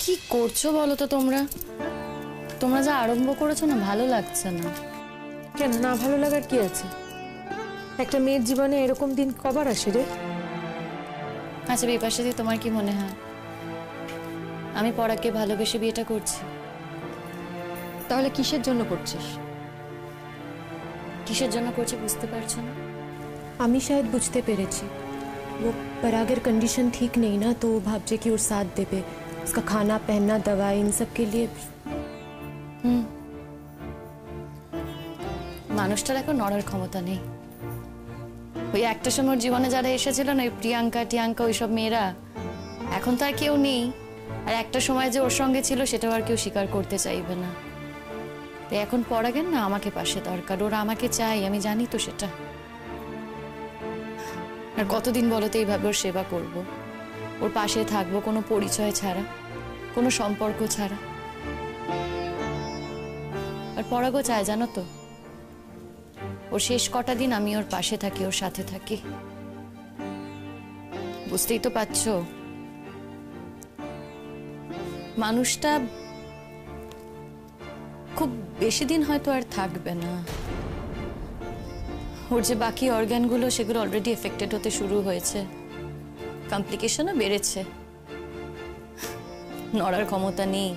কি করছো বলো তো তোমরা? তোমরা যা আরম্ভ করেছো না, ভালো লাগছে না। কেন না ভালো লাগার কি আছে? একটা মেয়ের জীবনে এরকম দিন কবার আসে রে? আচ্ছা বিপাশাদি, তোমার কি মনে হয় আমি পরাগকে ভালোবেসে বিয়েটা করছি? তাহলে কিসের জন্য করছিস? কিসের জন্য করছি বুঝতে পারছো না? আমি शायद বুঝতে পেরেছি। वो परागर कंडीशन ठीक नहीं ना, तो वो भावजे की ओर साथ देवे, उसका खाना पहनना दवाई इन सब के लिए। মানুষটার এখন নড়ার ক্ষমতা নেই। ওই একটা সময় ওর জীবনে যারা এসেছিল না, ওই প্রিয়াঙ্কা টিয়াঙ্কা, ওইসব মেয়েরা, এখন তো আর কেউ নেই। আর একটা সময় যে ওর সঙ্গে ছিল সেটাও আর কেউ স্বীকার করতে চাইবে না। তাই এখন পরাগের না আমাকে পাশে দরকার, ওরা আমাকে চাই, আমি জানি তো সেটা। আর কতদিন বলো তো এইভাবে ওর সেবা করব, ওর পাশে থাকবো কোনো পরিচয় ছাড়া, কোনো সম্পর্ক ছাড়া। আর পরাগও চায় জানো তো, ওর শেষ কটা দিন আমি ওর পাশে থাকি, ওর সাথে থাকি। বুঝতেই তো পারছো মানুষটা খুব বেশি দিন হয়তো আর থাকবে না। ওর যে বাকি অর্গানগুলো সেগুলো অলরেডি এফেক্টেড হতে শুরু হয়েছে, কমপ্লিকেশনও বেড়েছে। নড়ার ক্ষমতা নেই,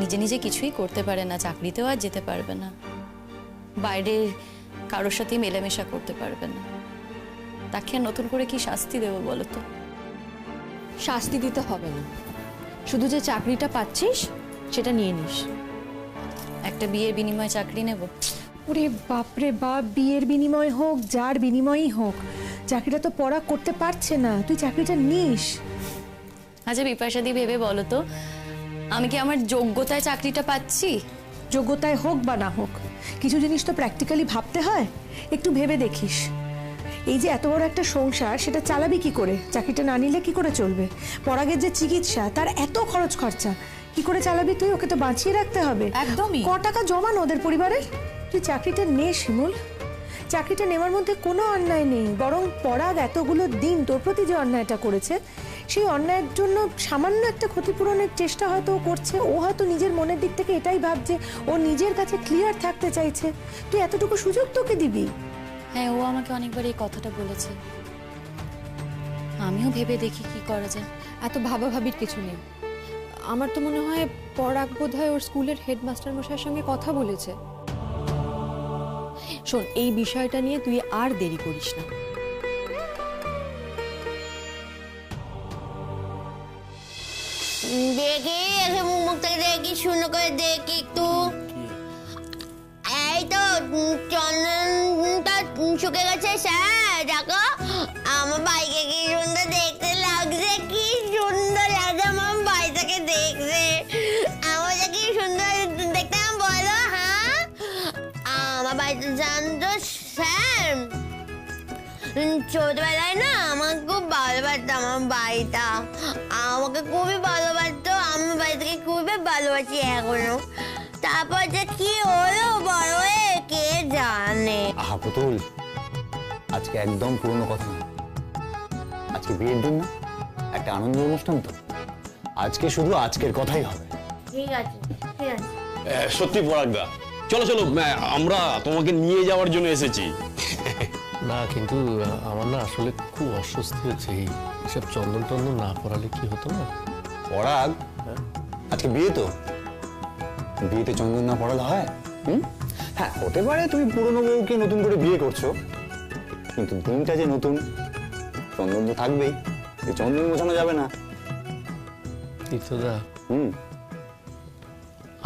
নিজে নিজে কিছুই করতে পারে না, চাকরিতেও আর যেতে পারবে না, বাইরে কারোর সাথে মেলামেশা করতে পারবে না। তাকে আর নতুন করে কি শাস্তি দেবো বলো তো? শাস্তি দিতে হবে না, শুধু যে চাকরিটা পাচ্ছিস সেটা নিয়ে নিস। একটা বিয়ের বিনিময়ে চাকরি নেব? ওরে বাপরে বাপ, বিয়ের বিনিময় হোক যার বিনিময়ই হোক, চাকরিটা তো পড়া করতে পারছে না, তুই চাকরিটা নিস। আচ্ছা বিপাশাদি, ভেবে বলো তো আমি কি আমার যোগ্যতায় চাকরিটা পাচ্ছি? যোগ্যতায় হোক বা না হোক, কিছু জিনিস তো প্র্যাকটিক্যালি ভাবতে হয়, একটু ভেবে দেখিস। এই যে এত বড় একটা সংসার, সেটা চালাবি কি করে? চাকরিটা না নিলে কি করে চলবে? পরাগের যে চিকিৎসা, তার এত খরচ খরচা, কি করে চালাবি তুই? ওকে তো বাঁচিয়ে রাখতে হবে। একদমই। ক টাকা জমান ওদের পরিবারের? তুই চাকরিটা নে শিমুল, চাকরিটা নেওয়ার মধ্যে কোনো অন্যায় নেই, বরং পরাগ এতগুলো দিন তোর প্রতি যে অন্যায়টা করেছে, সেই অন্যায়ের জন্য সামান্য একটা ক্ষতিপূরণের চেষ্টা হয়তো ও করছে। ও হয়তো নিজের মনের দিক থেকে এটাই ভাবছে, ও নিজের কাছে ক্লিয়ার থাকতে চাইছে। তুই এতটুকু সুযোগ তোকে দিবি? হ্যাঁ, ও আমাকে অনেকবার এই কথাটা বলেছে, আমিও ভেবে দেখি কি করা যায়। এত ভাবাভাবির কিছু নেই। আমার তো মনে হয় পরাগ বোধহয় ওর স্কুলের হেডমাস্টার মশাইয়ের সঙ্গে কথা বলেছে। শোন, এই বিষয়টা নিয়ে তুই আর দেরি করিস না। দেখি এসে মুখটাকে দেখি, শূন্য করে দেখি একটু। এই তো চন্দনটা শুকে গেছে স্যার, দেখো আমার বাইকে কি সুন্দর দেখতে লাগছে, কি সুন্দর লাগছে আমার বাইকটাকে দেখতে। আমাকে কি সুন্দর দেখতে বলো। হ্যাঁ, আমার বাড়িতে জানতো স্যার, ছোটবেলায় না আমাকে খুব ভালোবাসতো আমার বাড়িটা, আমাকে খুবই ভালোবাসতো, আমি বাড়িটাকে খুবই ভালোবাসি এখনো। তারপর যে কি হলো বড় হয়ে কে জানে। আহা পুতুল, আজকে একদম পুরনো কথা না, আজকে বিয়ের দিন না, একটা আনন্দ অনুষ্ঠান তো, আজকে শুধু আজকের কথাই হবে। ঠিক আছে ঠিক আছে। সত্যি পরাগদা, চলো চলো, আমরা তোমাকে নিয়ে যাওয়ার জন্য এসেছি। না কিন্তু আমার না আসলে খুব অস্বস্তি হচ্ছে, এইসব চন্দন টন্দন না পড়ালে কি হতো না? পরাগ, আজকে বিয়ে তো, বিয়েতে চন্দন না পড়ালে হয়? হ্যাঁ, হতে পারে তুমি পুরনো বউকে নতুন করে বিয়ে করছো, কিন্তু দিনটা যে নতুন, চন্দন তো থাকবেই, এই চন্দন মোছানো যাবে না। তীর্থদা,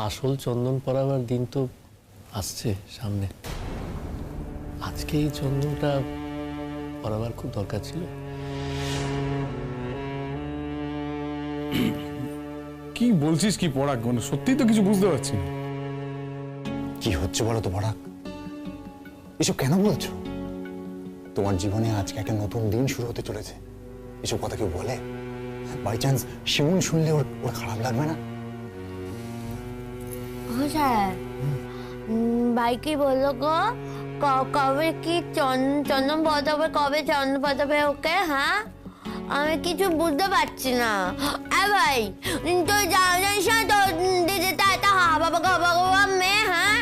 আসল চন্দন পরাবার দিন তো আসছে সামনে, আজকে এই চন্দনটা পরাবার খুব দরকার ছিল। কি বলছিস কি পরাগ? মানে সত্যি তো কিছু বুঝতে পারছি না। কি হচ্ছে বলো তো পরাগ, এসব কেন বলছো? তোমার জীবনে আজকে একটা নতুন দিন শুরু হতে চলেছে, এসব কথা কেউ বলে? বাই চান্স শিমুল শুনলে ওর খারাপ লাগবে না? ও স্যার, ভাই কি বললো গো, কবে কি চন্দন পড়াতে হবে, কবে চন্দন পড়াতে হবে ওকে? হ্যাঁ, আমি কিছু বুঝতে পারছি না। ভাই তুই জানিস না তো দিদিটা একটা হাবা মেয়ে, হ্যাঁ?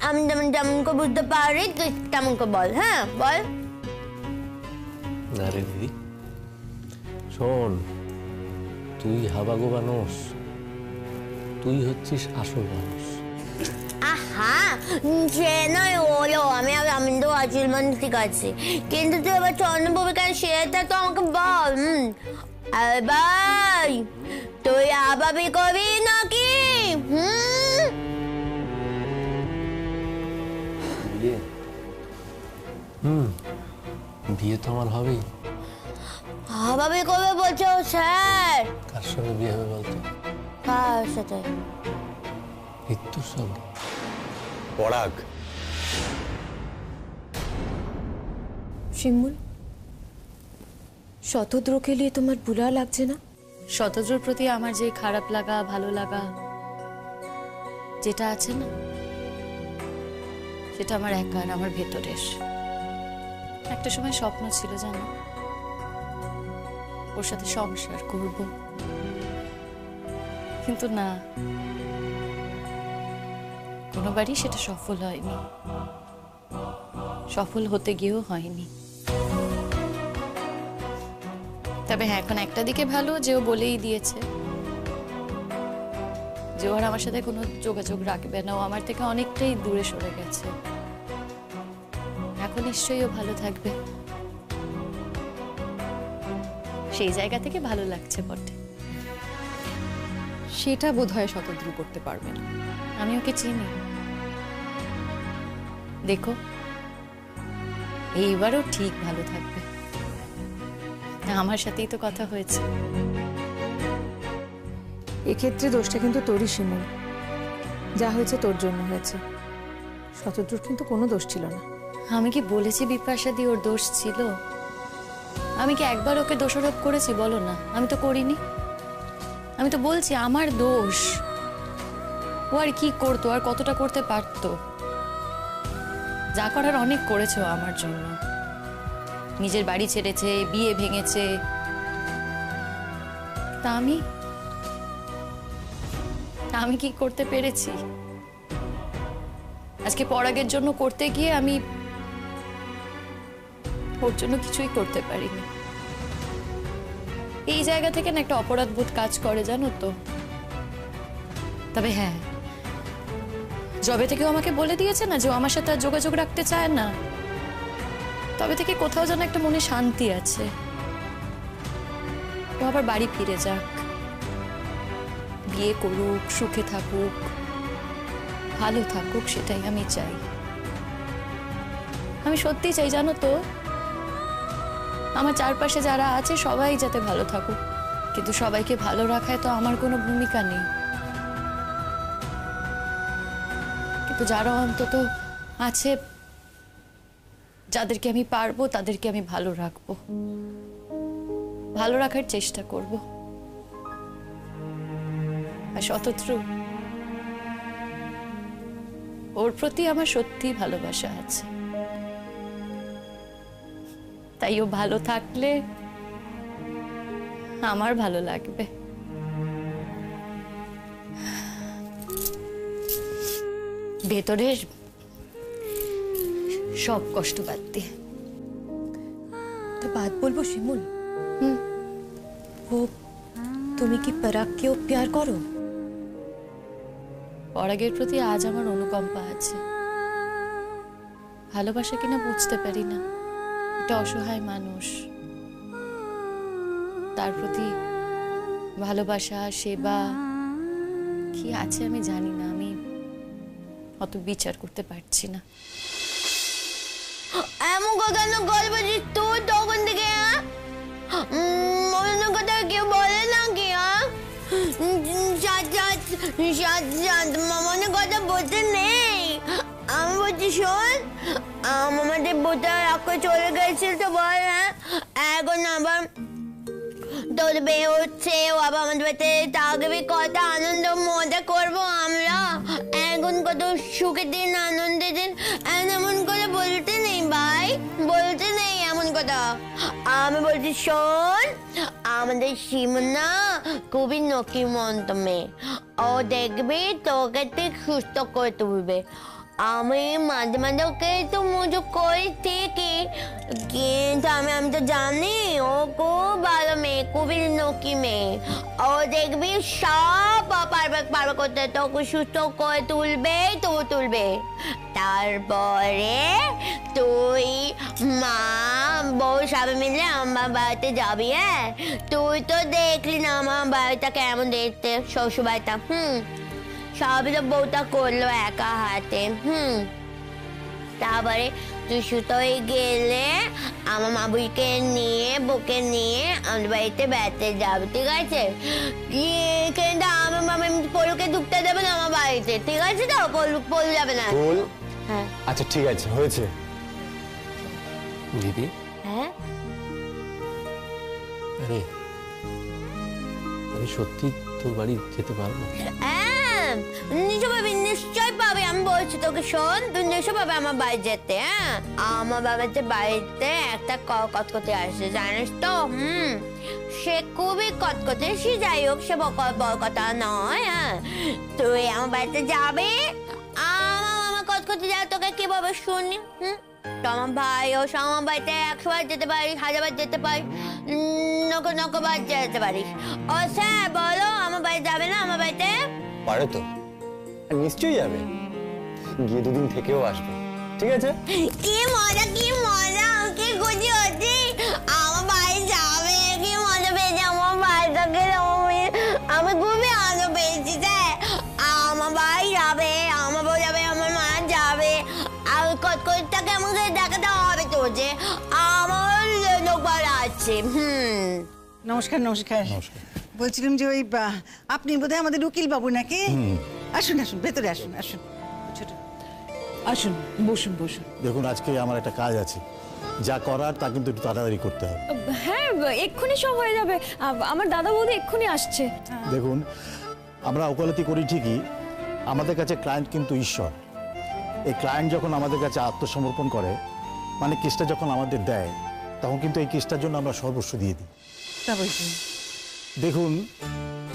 আমি যেমন করে বুঝতে পারি তুই তেমন করে বল, হ্যাঁ বল। না রে দিদি, শোন, তুই হাবাগো মানুষ, তুই হচ্ছিস আসল মানুষ। আহা, সে নয় হলো, আমি তো আসল মানুষ, ঠিক আছে, কিন্তু তুই আবার চন্দ্রভূমিকার সেটা তো আমাকে বল। আরে ভাই, তুই আবাবি করবি নাকি? বিয়ে? বিয়ে তো আমার হবেই। আবাবি করবে বলছো স্যার? কার সঙ্গে বিয়ে হবে বলতো? কার সাথে? মৃত্যুর সঙ্গে। পরাগ, शिमुल, शतद्र के लिए तुम्हार बुरा লাগছে না? শতদ্রর প্রতি আমার যে খারাপ লাগা ভালো লাগা যেটা আছে না, সেটা আমার একার, আমার ভেতরের। একটা সময় স্বপ্ন ছিল জানো, ওর সাথে সংসার করব, কিন্তু না, কোনোবারই সেটা সফল হয়নি, সফল হতে গিয়েও হয়নি। তবে হ্যাঁ, এখন একটা দিকে ভালো যে ও বলেই দিয়েছে যে ওর আমার সাথে কোনো যোগাযোগ রাখবে না, ও আমার থেকে অনেকটাই দূরে সরে গেছে। এখন নিশ্চয়ই ও ভালো থাকবে, সেই জায়গা থেকে ভালো লাগছে বটে। সেটা বোধহয় শতদ্রু করতে পারবে না। আমি ওকে চিনি, দেখো এইবারও ঠিক ভালো থাকবে। আমার সাথেই তো কথা হয়েছে। এক্ষেত্রে দোষটা কিন্তু তোরই শিমুল, যা হয়েছে তোর জন্য হয়েছে, শতদ্রুর কিন্তু কোনো দোষ ছিল না। আমি কি বলেছি বিপাশা দি ওর দোষ ছিল? আমি কি একবার ওকে দোষারোপ করেছি বলো না? আমি তো করিনি, আমি তো বলছি আমার দোষ। ও আর কি করতো, আর কতটা করতে পারতো? যা করার অনেক করেছে ও আমার জন্য, নিজের বাড়ি ছেড়েছে, বিয়ে ভেঙেছে, তা আমি কি করতে পেরেছি? আজকে পরাগের জন্য করতে গিয়ে আমি ওর জন্য কিছুই করতে পারিনি। এই জায়গা থেকে না একটা অপরাধ বোধ কাজ করে, জানো তো। তবে হ্যাঁ, যবে থেকে ও আমাকে বলে দিয়েছে না যে ও আমার সাথে আর যোগাযোগ রাখতে চায় না, তবে থেকে কোথাও যেন একটা মনে শান্তি আছে। ও আবার বাড়ি ফিরে যাক, বিয়ে করুক, সুখে থাকুক, ভালো থাকুক, সেটাই আমি চাই। আমি সত্যি চাই জানো তো, আমার চারপাশে যারা আছে সবাই যাতে ভালো থাকুক, কিন্তু সবাইকে ভালো রাখায় তো আমার কোনো ভূমিকা নেই। কিন্তু যারা অন্তত আছে, যাদেরকে আমি পারবো, তাদেরকে আমি ভালো রাখবো, ভালো রাখার চেষ্টা করব। আর শতদ্রু, ওর প্রতি আমার সত্যি ভালোবাসা আছে, তাই ও ভালো থাকলে আমার ভালো লাগবে। ভেতরের সব কষ্ট বাদ দিয়ে। तो बात बोलबो শিমুল, वो তুমি কি পরাগকেও প্যার করো? পরাগের প্রতি আজ আমার অনুকম্পা আছে, ভালোবাসা কিনা বুঝতে পারি না। একটা অসহায় মানুষ, তার প্রতি ভালোবাসা, সেবা কি আছে আমি জানি না, আমি অত বিচার করতে পারছি না। এমন কেন গল্প যে তুই তখন থেকে, অন্য কথা কেউ বলে নাকি? মনে কথা বলতে নেই, আমি বলছি শোন, আমাদের বোটা রাখে চলে গেছিল তো বল, হ্যাঁ এখন আবার তোর বিয়ে হচ্ছে, ও আবার আমাদের বাড়িতে থাকবে, কত আনন্দ মজা করবো আমরা, এখন কত সুখের দিন, আনন্দের দিন, এমন করে বলতে নেই ভাই, বলতে নেই এমন কথা। আমি বলছি শোন, আমাদের শিমনা খুবই নকিমন্ত মেয়ে, ও দেখবি তোকে ঠিক সুস্থ করে তুলবে। আমি মাঝে মাঝে ওকে তো মজা করি ঠিকই, কিন্তু আমি তো জানি ও খুব ভালো মেয়ে, খুবই নকি মেয়ে। ও দেখবি সব পারবে করতে, তোকে সুস্থ করে তুলবে। তারপরে তুই মা বউ সবাই মিলে আমার বাড়িতে যাবি। হ্যাঁ, তুই তো দেখলি না আমার বাড়িটা কেমন দেখতে, শ্বশুর বাড়িটা। সবই তো বউটা করলো একা হাতে। তারপরে তুই সুতো হয়ে গেলে আমার মাবুইকে নিয়ে বউকে নিয়ে আমাদের বাড়িতে বেড়াতে যাবে, ঠিক আছে? কিন্তু আমার মামা পলুকে ঢুকতে দেবে না আমার বাড়িতে, ঠিক আছে? তো পলু যাবে না। হ্যাঁ, আচ্ছা ঠিক আছে, হয়েছে। দিদি, হ্যাঁ, আরে আমি সত্যি তোর বাড়ি যেতে পারবো? নিশ্চয় পাবে। আমি বলছি তোকে, শোন, তুই নিশ্চয় পাবে আমার বাড়ি যেতে। হ্যাঁ, আমার বাবাতে বাড়িতে একটা কটকটি আসছে, জানিস তো? সে খুবই কটকটি, সে যাই হোক, সে বড় কথা নয়। হ্যাঁ, তুই আমার বাড়িতে যাবে, আমার কটকটি যা তোকে কিভাবে শুনি। তো আমার ভাই ও আমার বাড়িতে 100 বার যেতে পারিস, 1000 বার যেতে পারিস, নকবার যেতে পারিস। ও স্যার বলো, আমার বাড়ি যাবে না? আমার বাড়িতে পারে তো, নিশ্চয়ই যাবে, গিয়ে 2 দিন থেকেও আসবে, ঠিক আছে? কি মজা, কি খুশি হচ্ছি, আমার বাড়ি যাবে, কি মজা পেয়েছি আমার বাড়িটাকে। আমি খুবই আনন্দ পেয়েছি স্যার, আমার বাড়ি যাবে, আমার বউ যাবে, আমার মা যাবে। আর কতটাকে আমাকে দেখাতে হবে তো যে আমার লোকবার আছে। নমস্কার। বলছিলাম যে ওই আপনি বোধহয় আমাদের উকিল বাবু নাকি? আসুন ভেতরে আসুন। আসুন, বসুন। দেখুন, আজকে আমার একটা কাজ আছে, যা করার তা কিন্তু একটু তাড়াতাড়ি করতে হবে। হ্যাঁ, এক্ষুনি সব হয়ে যাবে, আমার দাদা বৌদি এক্ষুনি আসছে। দেখুন, আমরা ওকালতি করি ঠিকই, আমাদের কাছে ক্লায়েন্ট কিন্তু ঈশ্বর। এই ক্লায়েন্ট যখন আমাদের কাছে আত্মসমর্পণ করে, মানে কেসটা যখন আমাদের দেয়, তখন কিন্তু এই কেসটার জন্য আমরা সর্বস্ব দিয়ে দিই। তা বলছি, দেখুন,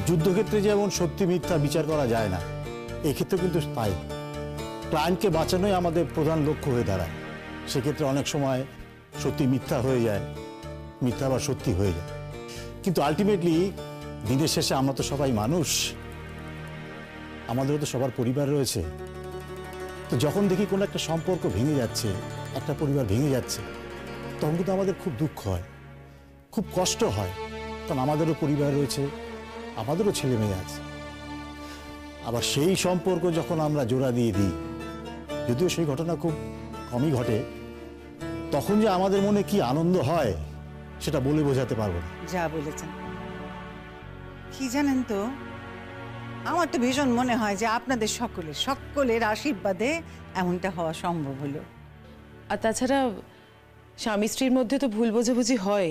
যুদ্ধক্ষেত্রে যেমন সত্যি মিথ্যা বিচার করা যায় না, এক্ষেত্রে কিন্তু তাই। ক্লায়েন্টকে বাঁচানোই আমাদের প্রধান লক্ষ্য হয়ে দাঁড়ায়। সেক্ষেত্রে অনেক সময় সত্যি মিথ্যা হয়ে যায়, মিথ্যা আবার সত্যি হয়ে যায়। কিন্তু আলটিমেটলি দিনের শেষে আমরা তো সবাই মানুষ, আমাদেরও তো সবার পরিবার রয়েছে। তো যখন দেখি কোনো একটা সম্পর্ক ভেঙে যাচ্ছে, একটা পরিবার ভেঙে যাচ্ছে, তখন কিন্তু আমাদের খুব দুঃখ হয়, খুব কষ্ট হয়। কারণ আমাদেরও পরিবার রয়েছে, আমাদেরও ছেলে মেয়ে আছে। আবার সেই সম্পর্ক যখন আমরা জোড়া দিয়ে দিই, যদিও সেই ঘটনা খুব কমই ঘটে, তখন যে আমাদের মনে কি আনন্দ হয় সেটা বলে বোঝাতে পারবো না। যা বলেছেন, কি জানেন তো, আমার তো ভীষণ মনে হয় যে আপনাদের সকলের আশীর্বাদে এমনটা হওয়া সম্ভব হলো। আর তাছাড়া স্বামী স্ত্রীর মধ্যে তো ভুল বোঝাবুঝি হয়,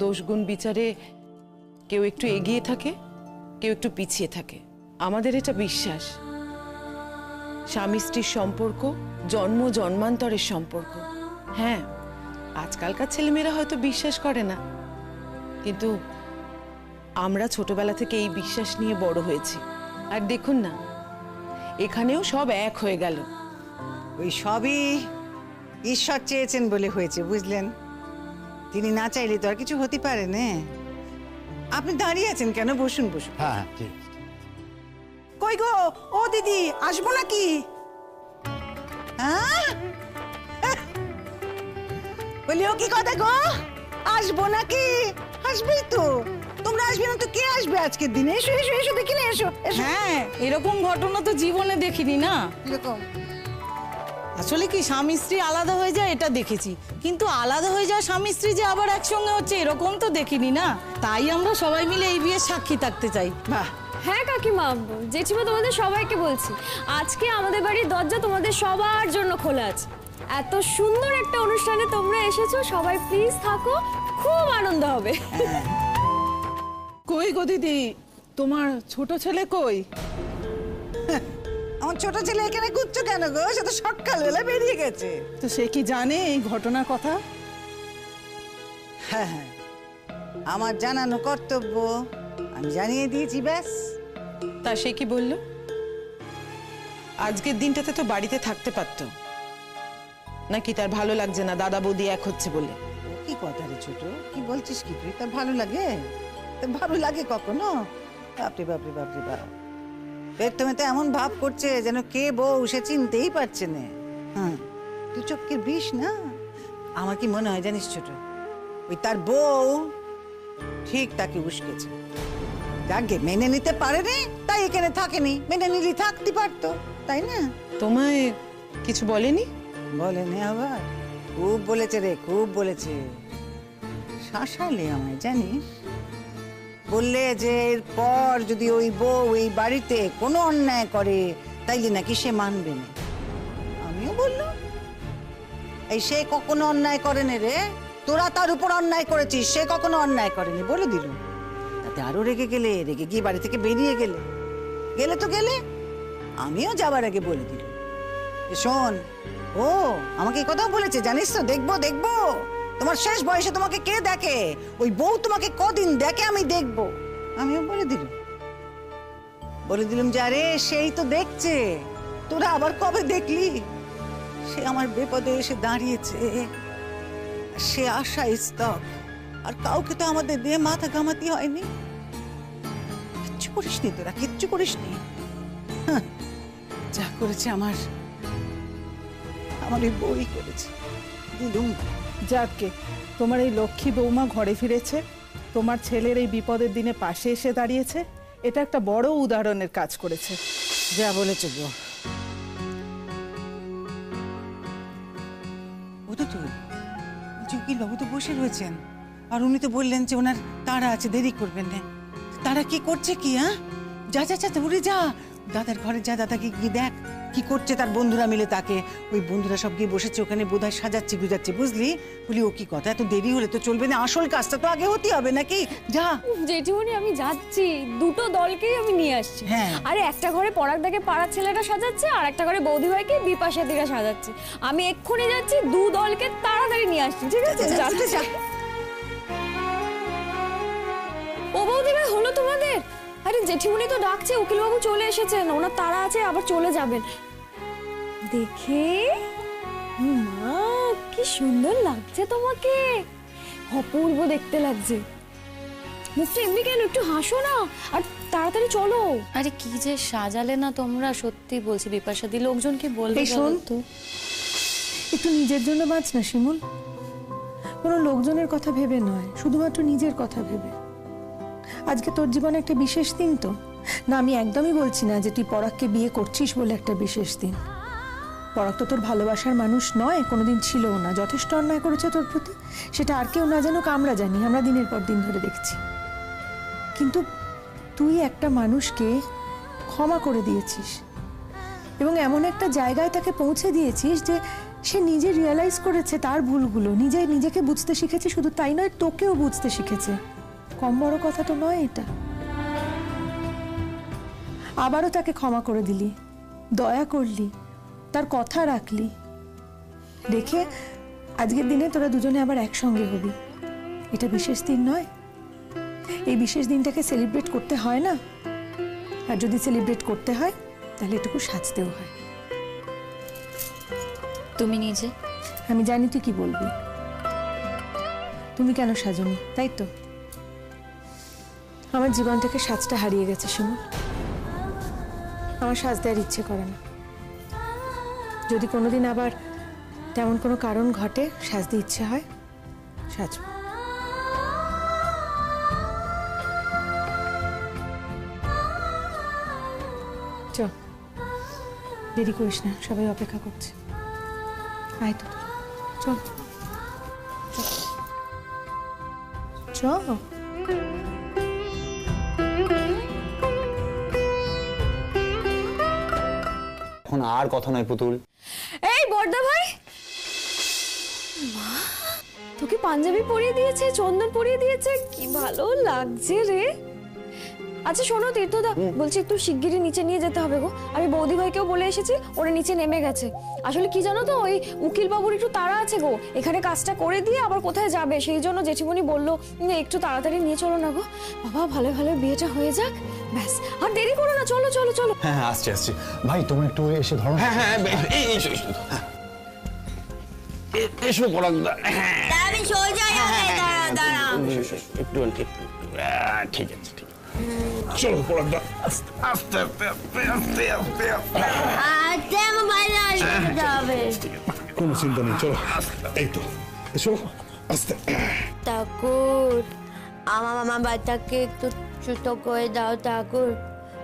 দোষগুণ বিচারে কেউ একটু এগিয়ে থাকে, কেউ একটু পিছিয়ে থাকে। আমাদের এটা বিশ্বাস, স্বামী স্ত্রীর সম্পর্ক জন্ম জন্মান্তরের সম্পর্ক। হ্যাঁ, আজকালকার ছেলেমেয়েরা হয়তো বিশ্বাস করে না, কিন্তু আমরা ছোটবেলা থেকে এই বিশ্বাস নিয়ে বড় হয়েছি। আর দেখুন না, এখানেও সব এক হয়ে গেল। ওই সবই ঈশ্বর চেয়েছেন বলে হয়েছে, বুঝলেন? তিনি না চাইলে তো আর কিছু হতে পারে না। আপনি দাঁড়িয়ে আছেন কেন? বসুন। হ্যাঁ, ঠিক। কই গো, ও দিদি, আসবো নাকি? বলি, ও কি কথা গো, আসবো নাকি? আসবেই তো, তোমরা আসবে না তো কে আসবে আজকের দিনে? এসো দেখি না, এসো। হ্যাঁ, এরকম ঘটনা তো জীবনে দেখিনি না। এরকম আসলে কি, স্বামী স্ত্রী আলাদা হয়ে যায় এটা দেখেছি, কিন্তু আলাদা হয়ে যাওয়া স্বামী স্ত্রী যে আবার একসঙ্গে হচ্ছে এরকম তো দেখিনি না। তাই আমরা সবাই মিলে এই বিয়ের সাক্ষী থাকতে চাই। বাহ। হ্যাঁ কাকিমা, জেঠিমা, তোমাদের সবাইকে বলছি, আজকে আমাদের বাড়ির দরজা তোমাদের সবার জন্য খোলা আছে। এত সুন্দর একটা অনুষ্ঠানে তোমরা এসেছো, সবাই প্লিজ থাকো, খুব আনন্দ হবে। কই গো দিদি, তোমার ছোট ছেলে কই? আমার ছোট ছেলে এখানে ঘুরছো কেন গো? সে তো সকালবেলা বেরিয়ে গেছে। তো সে কি জানে এই ঘটনার কথা? হ্যাঁ হ্যাঁ, আমার জানানো কর্তব্য, আমি জানিয়ে দিয়েছি, ব্যাস। তা সে কি বলল? আজকের দিনটাতে তো বাড়িতে থাকতে পারতো, নাকি তার ভালো লাগছে না দাদা বৌদি এক হচ্ছে বলে? ও কি কথা রে ছোট, কি বলছিস কি তুই? তার ভালো লাগে? তার ভালো লাগে কখনো? বাপরে বাপরে বাপরে বাপ, প্রথমে তো এমন ভাব করছে যেন কে বউ সে চিনতেই পারছে না। হ্যাঁ, তুই চক্কের বিষ না। আমার কি মনে হয় জানিস ছোট, ওই তার বউ ঠিক তাকে উস্কেছে। যাকে মেনে নিতে পারেনি তাই এখানে থাকেনি, মেনে নিলি থাকতে পারতো, তাই না? তোমায় কিছু বলেনি? বলেনি আবার? খুব বলেছে রে, খুব বলেছে। শাসালে আমায় জানিস, বললে যে এরপর যদি ওই বউ এই বাড়িতে কোনো অন্যায় করে তাইলে নাকি সে মানবে না। আমিও বললাম এই সে কখনো অন্যায় করেনি রে, তোরা তার উপর অন্যায় করেছিস, সে কখনো অন্যায় করেনি বলে দিল। তাতে আরো রেগে গেলে, রেগে গিয়ে বাড়ি থেকে বেরিয়ে গেলে। গেলে তো গেলে, আমিও যাবার আগে বলে দিল, শোন ও আমাকে এই কথাও বলেছে জানিস তো, দেখবো দেখবো তোমার শেষ বয়সে তোমাকে কে দেখে, ওই বউ তোমাকে কদিন দেখে আমি দেখবো। আমিও বলে দিলাম যে আরে সেই তো দেখছে, তোরা আবার কবে দেখলি? সে আমার বিপদে এসে দাঁড়িয়েছে, সে আশা স্তক, আর কাউকে তো আমাদের দিয়ে মাথা ঘামাতে হয়নি। কিচ্ছু করিসনি তোরা, কিচ্ছু করিসনি। হ্যাঁ, যা করেছে আমার এই বই করেছে। দিলুম যাকে তোমার এই লক্ষ্মী বৌমা ঘরে ফিরেছে, তোমার ছেলের এই বিপদের দিনে পাশে এসে দাঁড়িয়েছে, এটা একটা বড় উদাহরণের কাজ করেছে। যা বলেছে গো। ও তো তুই উকিল বাবু তো বসে রয়েছেন, আর উনি তো বললেন যে ওনার তাড়া আছে, দেরি করবেন না। তারা কি করছে কি? হ্যাঁ, যা যা যা উড়ে যা, দাদার ঘরে যা, দাদাকে গিয়ে দেখ কি করছে তার বন্ধুরা মিলে। তাকে ওই বন্ধুরা সব গিয়ে বসেছে ওখানে, বোধহয় সাজাচ্ছে গুজাচ্ছে, বুঝলি? বলি ও কি কথা, এত দেরি হলে তো চলবে না, আসল কাজটা তো আগে হতে হবে নাকি? যা। জেঠিমণি আমি যাচ্ছি, দুটো দলকেই আমি নিয়ে আসছি। হ্যাঁ। আরে একটা ঘরে পরাগদাকে পাড়ার ছেলেটা সাজাচ্ছে, আর একটা ঘরে বৌদিভাইকে বিপাশা দিরা সাজাচ্ছে। আমি এক্ষুনি যাচ্ছি, দু দলকে তাড়াতাড়ি নিয়ে আসছি, ঠিক আছে? যা। ও বৌদিভাই, হলো তোমাদের? আরে জেঠিমণি তো ডাকছে, উকিলবাবু চলে এসেছেন, ওনার তাড়া আছে, আবার চলে যাবেন। দেখে মা কি সুন্দর লাগছে তোমাকে, অপূর্ব দেখতে লাগছে। মুখটা এমনি কেন, একটু হাসো না, আর তাড়াতাড়ি চলো। আরে কি যে সাজালে না তোমরা, সত্যি বলছি বিপাশা দি, লোকজন কি বলবে? এই শোন তো, একটু নিজের জন্য বাঁচ না শিমুল, কোনো লোকজনের কথা ভেবে নয়, শুধুমাত্র নিজের কথা ভেবে। আজকে তোর জীবনে একটা বিশেষ দিন তো না, আমি একদমই বলছি না যে তুই পরাগকে বিয়ে করছিস বলে একটা বিশেষ দিন। পরাগ তো তোর ভালোবাসার মানুষ নয়, কোনোদিন ছিলও না, যথেষ্ট অন্যায় করেছে তোর প্রতি, সেটা আর কেউ না জানুক, আমরা জানি, আমরা দিনের পর দিন ধরে দেখছি। কিন্তু তুই একটা মানুষকে ক্ষমা করে দিয়েছিস এবং এমন একটা জায়গায় তাকে পৌঁছে দিয়েছিস যে সে নিজে রিয়েলাইজ করেছে তার ভুলগুলো, নিজেকে বুঝতে শিখেছে, শুধু তাই নয় তোকেও বুঝতে শিখেছে। কম বড় কথা তো নয় এটা। আবারও তাকে ক্ষমা করে দিলি, দয়া করলি, তার কথা রাখলি, রেখে আজকের দিনে তোরা দুজনে আবার একসঙ্গে হবি। এটা বিশেষ দিন নয়? এই বিশেষ দিনটাকে সেলিব্রেট করতে হয় না? আর যদি সেলিব্রেট করতে হয় তাহলে এটুকু সাজতেও হয়। তুমি নিজে? আমি জানি তুই কি বলবি, তুমি কেন সাজনি, তাই তো? আমার জীবন থেকে সাজটা হারিয়ে গেছে শিমুল, আমার সাজতে আর ইচ্ছে করে না। যদি কোনোদিন আবার তেমন কোনো কারণ ঘটে সাজতে ইচ্ছে হয়, সাজব। চ, দেরি করিস না, সবাই অপেক্ষা করছে। আয় তো, চল চল। এখন আর কথা নয় পুতুল। এই বড়দা ভাই, মা তোকে পাঞ্জাবি পরিয়ে দিয়েছে, চন্দন পরিয়ে দিয়েছে, কি ভালো লাগছে রে। আচ্ছা শোনো তীর্থদা, বলছি একটু শিগগিরই নিচে নিয়ে যেতে হবে গো। আমি বৌদি ভাইকেও বলে এসেছি, ওরা নিচে নেমে গেছে। আসলে কি জানো তো, ওই উকিল বাবুর একটু তাড়া আছে গো, এখানে কাজটা করে দিয়ে আবার কোথায় যাবে, সেই জন্য জেঠিমণি বললো একটু তাড়াতাড়ি নিয়ে চলো না গো। বাবা ভালো ভালো বিয়েটা হয়ে যাক, ব্যাস আর দেরি করো না, চলো চলো চলো। হ্যাঁ হ্যাঁ, আসছি আসছি। ভাই তোমরা একটু এসে ধরো। হ্যাঁ হ্যাঁ, এসো এসো, এসো পরাগদা। আমি সোজা যাবে, দাঁড়া একটু ঠিক আছে, ঠিক আছে। চলো পরাগদা, আস্তে আস্তে আস্তে আস্তে আস্তে আস্তে আস্তে, আমার ভাই আসতে যাবে। কোনো চিন্তা নেই, চলো এই তো এসো আস্তে। ঠাকুর, আমার বাচ্চাকে একটু সুস্থ করে দাও ঠাকুর।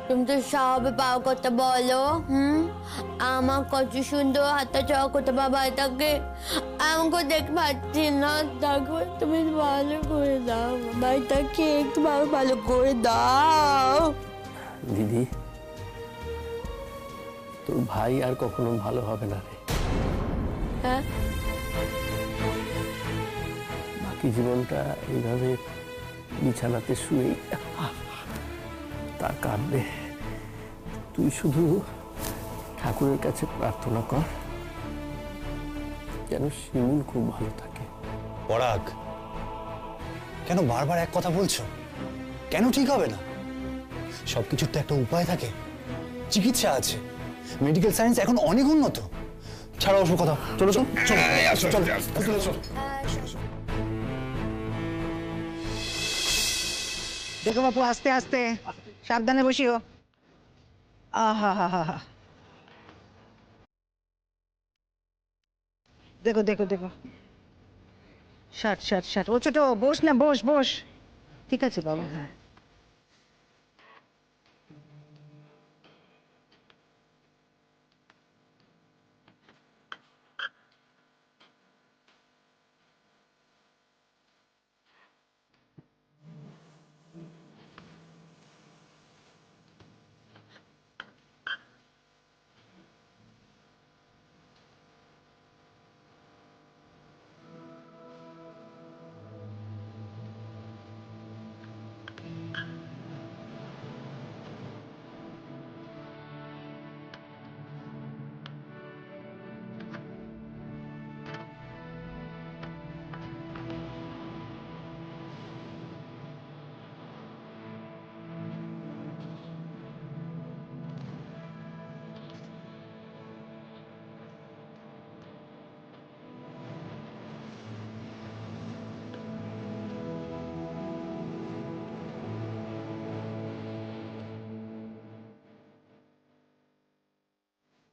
তুমি তো সব পাও কথা বলো। আমার কত সুন্দর হাতটা চড়া করতে বাবা তাকে, আমাকে দেখতে পাচ্ছি না ঠাকুর, তুমি ভালো করে দাও বাবাটাকে, একটু ভালো করে দাও। দিদি, তোর ভাই আর কখনো ভালো হবে না রে। হ্যাঁ, বাকি জীবনটা এইভাবে বিছানাতে শুয়ে তার কাঁদবে। তুই শুধু ঠাকুরের কাছে প্রার্থনা কর যেন শিমুল খুব ভালো থাকে। পরাগ, কেন বারবার এক কথা বলছো? কেন ঠিক হবে না? সবকিছুর তো একটা উপায় থাকে, চিকিৎসা আছে, মেডিকেল সায়েন্স এখন অনেক উন্নত। ছাড়া ওসব কথা, চলো চলো চলো। দেখো বাপু, আস্তে আস্তে, সাবধানে বসিও। আহা হা হা হা, দেখো দেখো দেখো, ষাট ষাট ষাট। ও ছোট, বস না, বস বস। ঠিক আছে বাবা, হ্যাঁ।